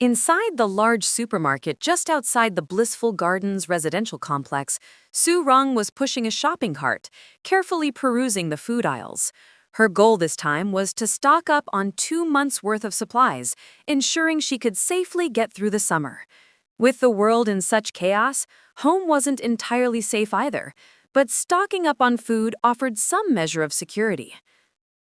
Inside the large supermarket just outside the Blissful Gardens residential complex, Su Rong was pushing a shopping cart, carefully perusing the food aisles. Her goal this time was to stock up on 2 months' worth of supplies, ensuring she could safely get through the summer. With the world in such chaos, home wasn't entirely safe either, but stocking up on food offered some measure of security.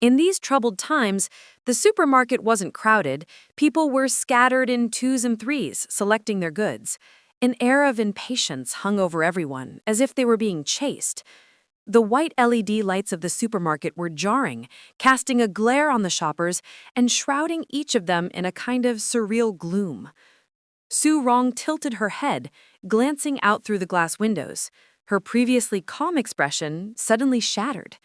In these troubled times, the supermarket wasn't crowded. People were scattered in twos and threes, selecting their goods. An air of impatience hung over everyone, as if they were being chased. The white LED lights of the supermarket were jarring, casting a glare on the shoppers and shrouding each of them in a kind of surreal gloom. Su Rong tilted her head, glancing out through the glass windows. Her previously calm expression suddenly shattered.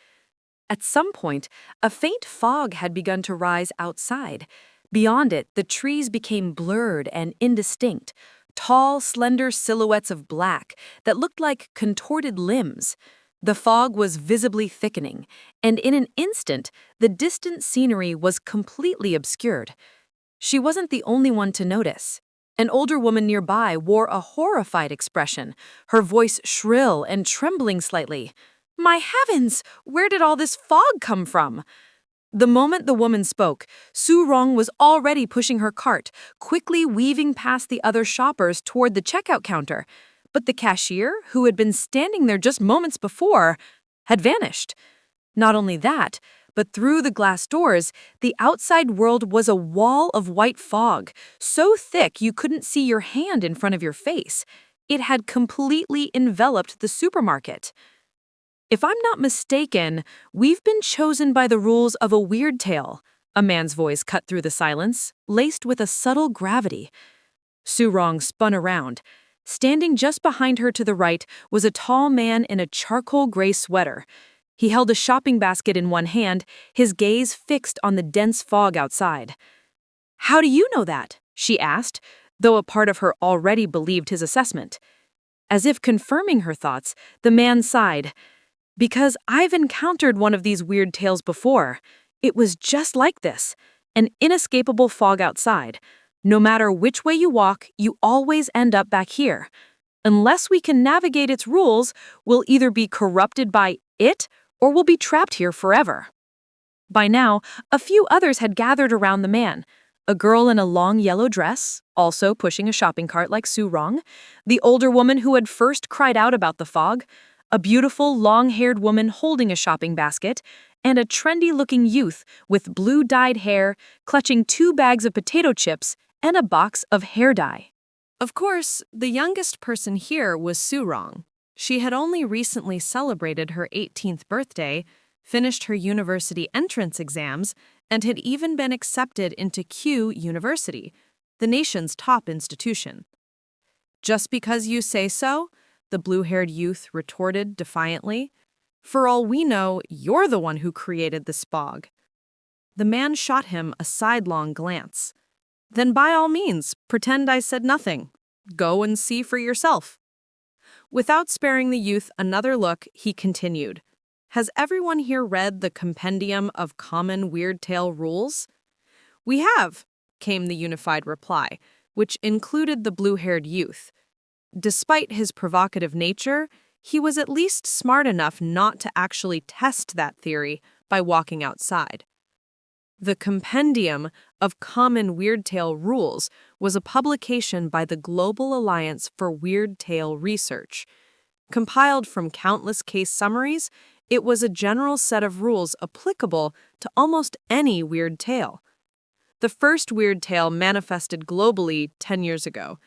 At some point, a faint fog had begun to rise outside. Beyond it, the trees became blurred and indistinct, tall, slender silhouettes of black that looked like contorted limbs. The fog was visibly thickening, and in an instant, the distant scenery was completely obscured. She wasn't the only one to notice. An older woman nearby wore a horrified expression, her voice shrill and trembling slightly. "My heavens! Where did all this fog come from?" The moment the woman spoke, Su Rong was already pushing her cart, quickly weaving past the other shoppers toward the checkout counter. But the cashier, who had been standing there just moments before, had vanished. Not only that, but through the glass doors, the outside world was a wall of white fog, so thick you couldn't see your hand in front of your face. It had completely enveloped the supermarket. "If I'm not mistaken, we've been chosen by the rules of a weird tale," a man's voice cut through the silence, laced with a subtle gravity. Su Rong spun around. Standing just behind her to the right was a tall man in a charcoal gray sweater. He held a shopping basket in one hand, his gaze fixed on the dense fog outside. "How do you know that?" she asked, though a part of her already believed his assessment. As if confirming her thoughts, the man sighed. "Because I've encountered one of these weird tales before. It was just like this, an inescapable fog outside. No matter which way you walk, you always end up back here. Unless we can navigate its rules, we'll either be corrupted by it or we'll be trapped here forever." By now, a few others had gathered around the man. A girl in a long yellow dress, also pushing a shopping cart like Su Rong, the older woman who had first cried out about the fog, a beautiful, long-haired woman holding a shopping basket, and a trendy-looking youth with blue-dyed hair clutching 2 bags of potato chips and a box of hair dye. Of course, the youngest person here was Su Rong. She had only recently celebrated her 18th birthday, finished her university entrance exams, and had even been accepted into Q University, the nation's top institution. "Just because you say so?" the blue-haired youth retorted defiantly. "For all we know, you're the one who created this fog." The man shot him a sidelong glance. "Then by all means, pretend I said nothing. Go and see for yourself." Without sparing the youth another look, he continued. "Has everyone here read the Compendium of Common Weird Tale Rules?" "We have," came the unified reply, which included the blue-haired youth. Despite his provocative nature, he was at least smart enough not to actually test that theory by walking outside. The Compendium of Common Weird Tale Rules was a publication by the Global Alliance for Weird Tale Research. Compiled from countless case summaries, it was a general set of rules applicable to almost any weird tale. The first weird tale manifested globally 10 years ago,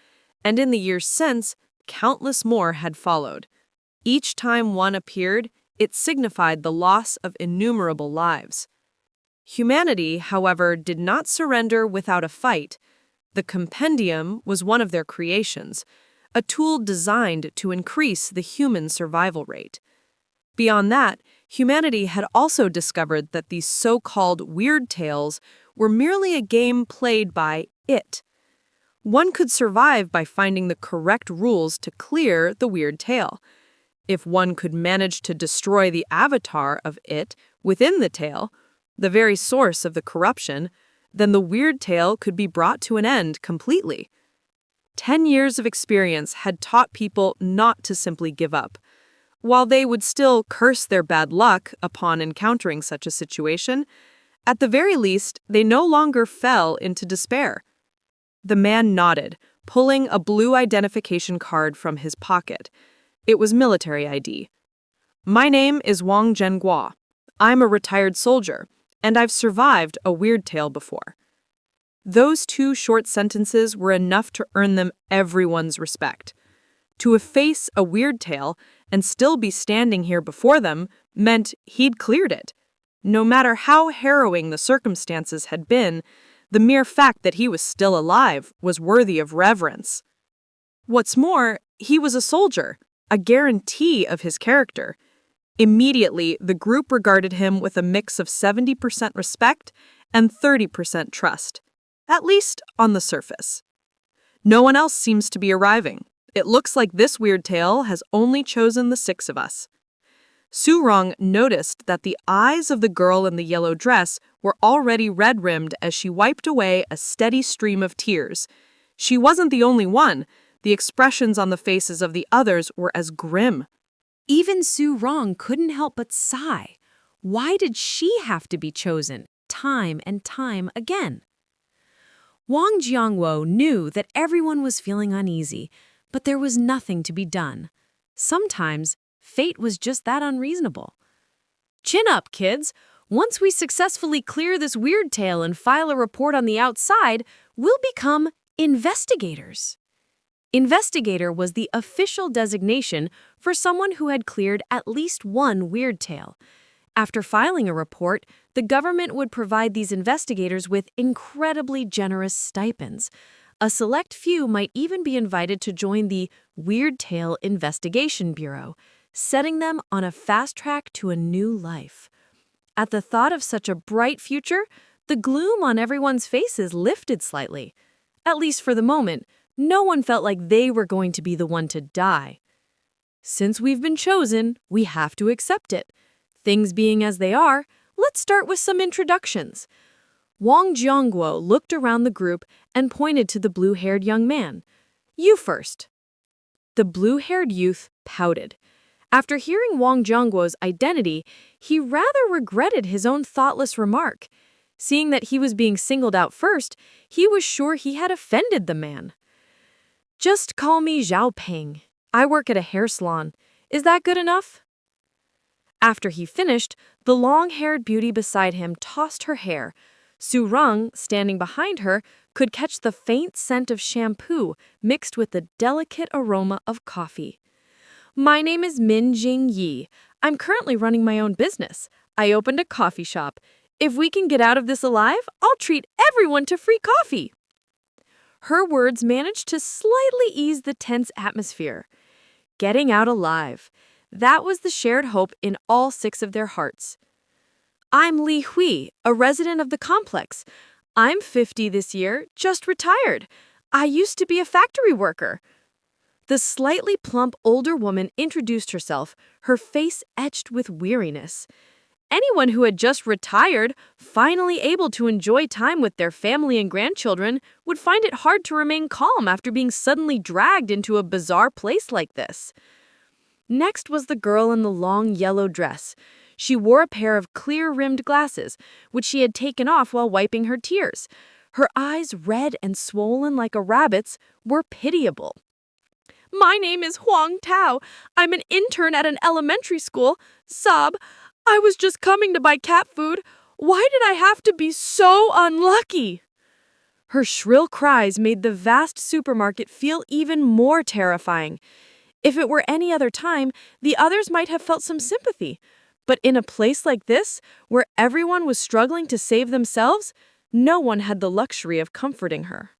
and in the years since, countless more had followed. Each time one appeared, it signified the loss of innumerable lives. Humanity, however, did not surrender without a fight. The compendium was one of their creations, a tool designed to increase the human survival rate. Beyond that, humanity had also discovered that these so-called weird tales were merely a game played by it. One could survive by finding the correct rules to clear the weird tale. If one could manage to destroy the avatar of it within the tale, the very source of the corruption, then the weird tale could be brought to an end completely. 10 years of experience had taught people not to simply give up. While they would still curse their bad luck upon encountering such a situation, at the very least, they no longer fell into despair. The man nodded, pulling a blue identification card from his pocket. It was military ID. "My name is Wang Zhenghua. I'm a retired soldier, and I've survived a weird tale before." Those 2 short sentences were enough to earn them everyone's respect. To efface a weird tale and still be standing here before them meant he'd cleared it. No matter how harrowing the circumstances had been, the mere fact that he was still alive was worthy of reverence. What's more, he was a soldier, a guarantee of his character. Immediately, the group regarded him with a mix of 70% respect and 30% trust, at least on the surface. No one else seems to be arriving. It looks like this weird tale has only chosen the 6 of us. Su Rong noticed that the eyes of the girl in the yellow dress were already red-rimmed as she wiped away a steady stream of tears. She wasn't the only one. The expressions on the faces of the others were as grim. Even Su Rong couldn't help but sigh. Why did she have to be chosen, time and time again? Wang Jiangwo knew that everyone was feeling uneasy, but there was nothing to be done. Sometimes, fate was just that unreasonable. "Chin up, kids. Once we successfully clear this weird tale and file a report on the outside, we'll become investigators." Investigator was the official designation for someone who had cleared at least one weird tale. After filing a report, the government would provide these investigators with incredibly generous stipends. A select few might even be invited to join the Weird Tale Investigation Bureau, setting them on a fast track to a new life. At the thought of such a bright future, the gloom on everyone's faces lifted slightly. At least for the moment, no one felt like they were going to be the one to die. Since we've been chosen, we have to accept it. Things being as they are, let's start with some introductions. Wang Jiangguo looked around the group and pointed to the blue-haired young man. "You first." The blue-haired youth pouted. After hearing Wang Jiangguo's identity, he rather regretted his own thoughtless remark. Seeing that he was being singled out first, he was sure he had offended the man. "Just call me Zhao Peng. I work at a hair salon. Is that good enough?" After he finished, the long-haired beauty beside him tossed her hair. Su Rong, standing behind her, could catch the faint scent of shampoo mixed with the delicate aroma of coffee. "My name is Min Jing Yi. I'm currently running my own business. I opened a coffee shop. If we can get out of this alive, I'll treat everyone to free coffee." Her words managed to slightly ease the tense atmosphere. Getting out alive. That was the shared hope in all 6 of their hearts. "I'm Li Hui, a resident of the complex. I'm 50 this year, just retired. I used to be a factory worker." The slightly plump older woman introduced herself, her face etched with weariness. Anyone who had just retired, finally able to enjoy time with their family and grandchildren, would find it hard to remain calm after being suddenly dragged into a bizarre place like this. Next was the girl in the long yellow dress. She wore a pair of clear-rimmed glasses, which she had taken off while wiping her tears. Her eyes, red and swollen like a rabbit's, were pitiable. "My name is Huang Tao. I'm an intern at an elementary school. Sob, I was just coming to buy cat food. Why did I have to be so unlucky?" Her shrill cries made the vast supermarket feel even more terrifying. If it were any other time, the others might have felt some sympathy. But in a place like this, where everyone was struggling to save themselves, no one had the luxury of comforting her.